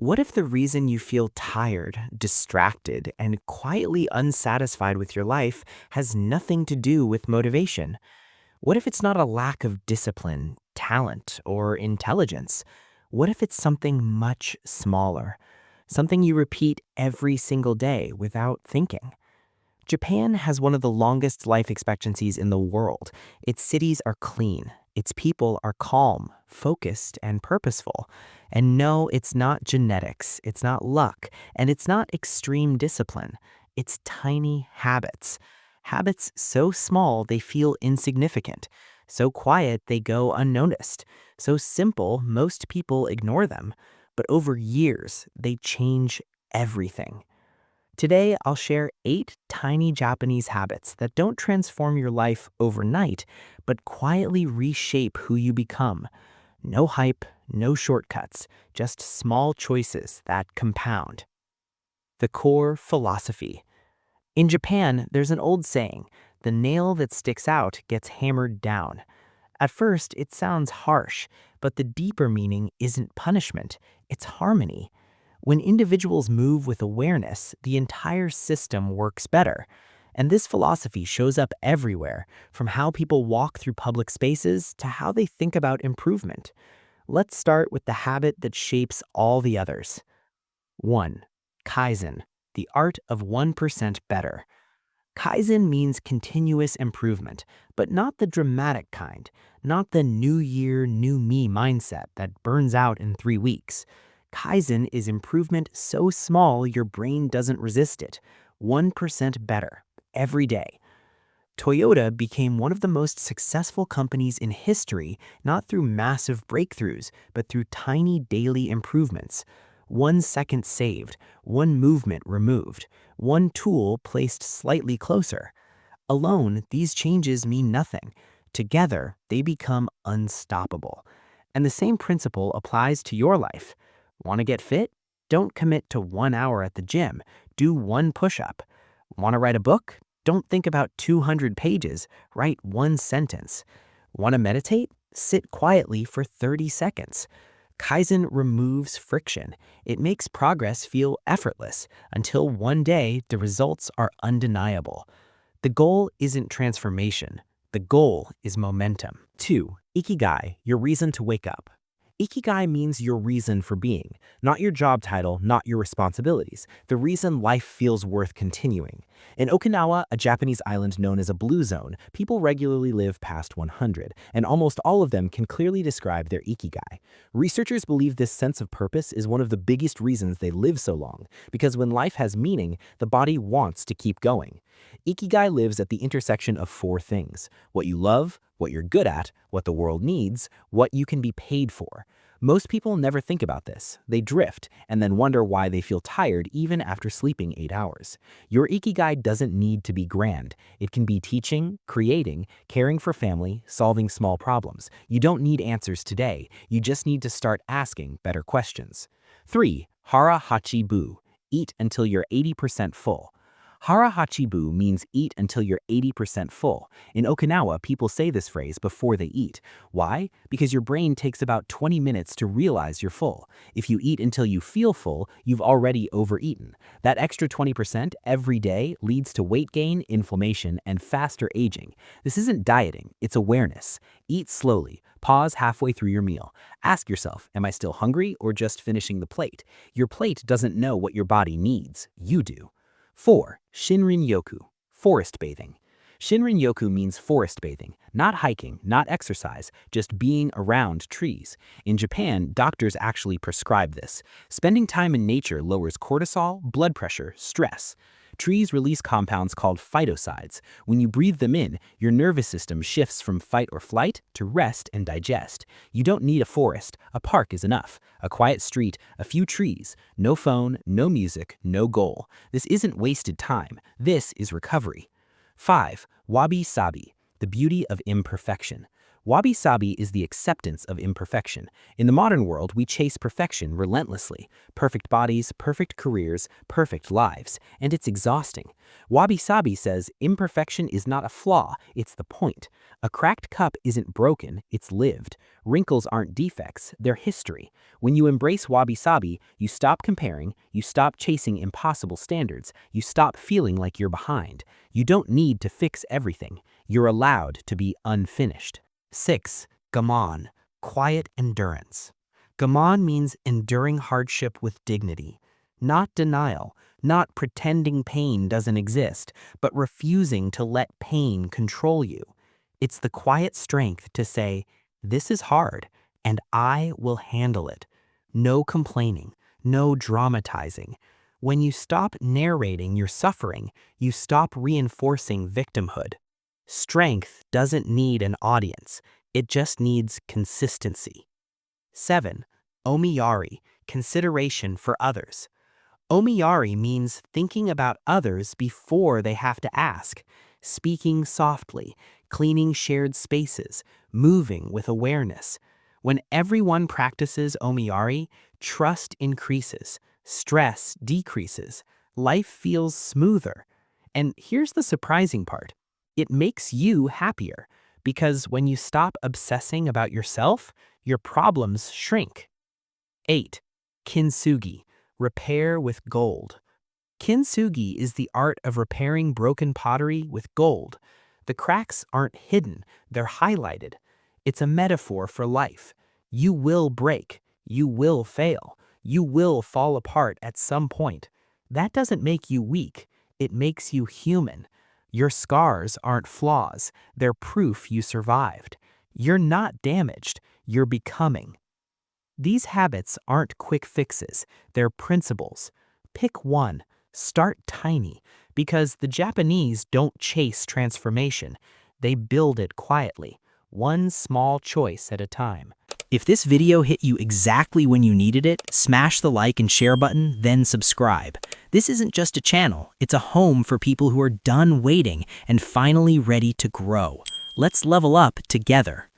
What if the reason you feel tired, distracted, and quietly unsatisfied with your life has nothing to do with motivation? What if it's not a lack of discipline, talent, or intelligence? What if it's something much smaller? Something you repeat every single day without thinking? Japan has one of the longest life expectancies in the world. Its cities are clean. Its people are calm, focused, and purposeful. And no, it's not genetics, it's not luck, and it's not extreme discipline. It's tiny habits. Habits so small they feel insignificant, so quiet they go unnoticed, so simple most people ignore them. But over years, they change everything. Today, I'll share 8 tiny Japanese habits that don't transform your life overnight, but quietly reshape who you become. No hype, no shortcuts, just small choices that compound. The core philosophy. In Japan, there's an old saying, the nail that sticks out gets hammered down. At first, it sounds harsh, but the deeper meaning isn't punishment, it's harmony. When individuals move with awareness, the entire system works better. And this philosophy shows up everywhere, from how people walk through public spaces to how they think about improvement. Let's start with the habit that shapes all the others. 1. Kaizen, the art of 1% better. Kaizen means continuous improvement, but not the dramatic kind, not the new year, new me mindset that burns out in 3 weeks. Kaizen is improvement so small your brain doesn't resist it. 1% better, every day. Toyota became one of the most successful companies in history, not through massive breakthroughs, but through tiny daily improvements. 1 second saved, 1 movement removed, 1 tool placed slightly closer. Alone, these changes mean nothing. Together, they become unstoppable. And the same principle applies to your life. Want to get fit? Don't commit to 1 hour at the gym. Do 1 push-up. Want to write a book? Don't think about 200 pages. Write 1 sentence. Want to meditate? Sit quietly for 30 seconds. Kaizen removes friction. It makes progress feel effortless until one day the results are undeniable. The goal isn't transformation. The goal is momentum. 2. Ikigai, your reason to wake up. Ikigai means your reason for being, not your job title, not your responsibilities, the reason life feels worth continuing. In Okinawa, a Japanese island known as a blue zone, people regularly live past 100, and almost all of them can clearly describe their Ikigai. Researchers believe this sense of purpose is one of the biggest reasons they live so long, because when life has meaning, the body wants to keep going. Ikigai lives at the intersection of 4 things: what you love, what you're good at, what the world needs, what you can be paid for. Most people never think about this. They drift and then wonder why they feel tired even after sleeping 8 hours. Your Ikigai doesn't need to be grand. It can be teaching, creating, caring for family, solving small problems. You don't need answers today. You just need to start asking better questions. 3. Hara Hachi Bu. Eat until you're 80% full. Hara Hachibu means eat until you're 80% full. In Okinawa, people say this phrase before they eat. Why? Because your brain takes about 20 minutes to realize you're full. If you eat until you feel full, you've already overeaten. That extra 20% every day leads to weight gain, inflammation, and faster aging. This isn't dieting, it's awareness. Eat slowly. Pause halfway through your meal. Ask yourself, am I still hungry or just finishing the plate? Your plate doesn't know what your body needs. You do. 4. Shinrin-yoku, forest bathing. Shinrin-yoku means forest bathing, not hiking, not exercise, just being around trees. In Japan, doctors actually prescribe this. Spending time in nature lowers cortisol, blood pressure, stress. Trees release compounds called phytocides. When you breathe them in, your nervous system shifts from fight or flight to rest and digest. You don't need a forest. A park is enough. A quiet street, a few trees. No phone, no music, no goal. This isn't wasted time. This is recovery. 5. Wabi-sabi, the beauty of imperfection. Wabi-sabi is the acceptance of imperfection. In the modern world, we chase perfection relentlessly. Perfect bodies, perfect careers, perfect lives, and it's exhausting. Wabi-sabi says imperfection is not a flaw, it's the point. A cracked cup isn't broken, it's lived. Wrinkles aren't defects, they're history. When you embrace wabi-sabi, you stop comparing, you stop chasing impossible standards, you stop feeling like you're behind. You don't need to fix everything. You're allowed to be unfinished. 6. Gaman, quiet endurance. Gaman means enduring hardship with dignity. Not denial, not pretending pain doesn't exist, but refusing to let pain control you. It's the quiet strength to say, this is hard, and I will handle it. No complaining, no dramatizing. When you stop narrating your suffering, you stop reinforcing victimhood. Strength doesn't need an audience, it just needs consistency. 7. Omiyari, consideration for others. Omiyari means thinking about others before they have to ask, speaking softly, cleaning shared spaces, moving with awareness. When everyone practices Omiyari, trust increases, stress decreases, life feels smoother. And here's the surprising part. It makes you happier, because when you stop obsessing about yourself, your problems shrink. 8. Kintsugi, repair with gold. Kintsugi is the art of repairing broken pottery with gold. The cracks aren't hidden, they're highlighted. It's a metaphor for life. You will break, you will fail, you will fall apart at some point. That doesn't make you weak, it makes you human. Your scars aren't flaws, they're proof you survived. You're not damaged, you're becoming. These habits aren't quick fixes, they're principles. Pick one, start tiny, because the Japanese don't chase transformation, they build it quietly, one small choice at a time. If this video hit you exactly when you needed it, smash the like and share button, then subscribe. This isn't just a channel, it's a home for people who are done waiting and finally ready to grow. Let's level up together.